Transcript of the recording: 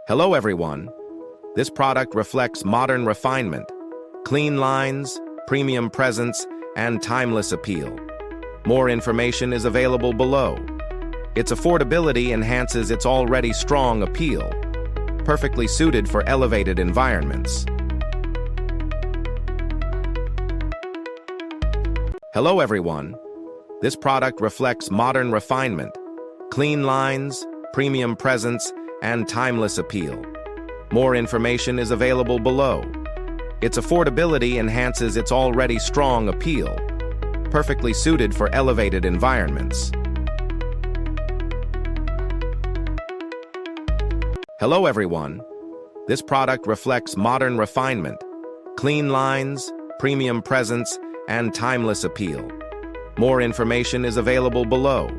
Hello everyone. This product reflects modern refinement, clean lines, premium presence, and timeless appeal. More information is available below. Its affordability enhances its already strong appeal, perfectly suited for elevated environments. Hello everyone. This product reflects modern refinement, clean lines, premium presence, and timeless appeal. More information is available below. Its affordability enhances its already strong appeal, perfectly suited for elevated environments. Hello everyone. This product reflects modern refinement, clean lines, premium presence, and timeless appeal. More information is available below.